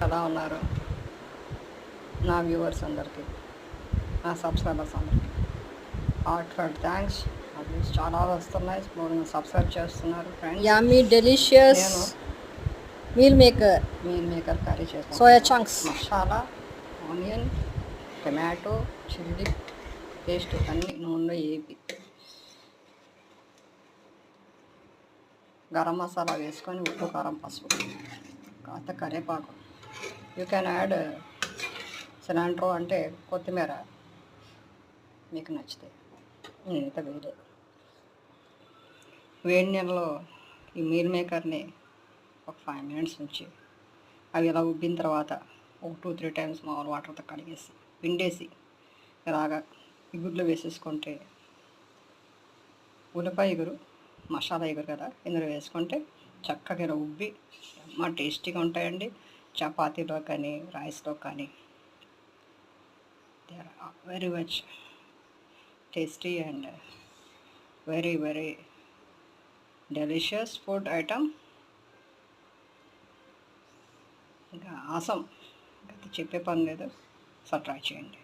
ఎలా ఉన్నారు నా వ్యూవర్స్ అందరికీ, నా సబ్స్క్రైబర్స్ అందరికీ హార్ట్ఫెల్ట్ థ్యాంక్స్. వ్యూస్ చాలా వస్తున్నాయి, సబ్స్క్రైబ్ చేస్తున్నారు friends. Yummy delicious meal maker curry చేస్తాను. Soya chunks, masala, onion, tomato, chilli paste అన్నీ నూనెలో వేపి గరం మసాలా వేసుకొని ఉప్పు, కారం, పసుపు, కాస్త కరివేపాకు. యూ కెన్ యాడ్ సిలాంట్రో అంటే కొత్తిమీర మీకు నచ్చితే. నేనైతే వేయలేదు. వేడి నీళ్ళలో ఈ మీల్ మేకర్ని ఒక 5 minutes ఉంచి అవి ఇలా ఉబ్బిన తర్వాత ఒక 2-3 times మామూలు వాటర్తో కడిగేసి పిండేసి ఇలాగా ఈ గుడ్లు వేసేసుకుంటే ఉల్లిపాయ ఎగురు, మసాలా ఎగురు కదా ఇందులో వేసుకుంటే చక్కగా ఇలా ఉబ్బి అమ్మ టేస్టీగా ఉంటాయండి. చపాతీలో కానీ రైస్లో కానీ they are very much tasty and very very delicious food item. ఇంకా ఆసం, ఇంకా చెప్పే పని లేదు, సో ట్రై చేయండి.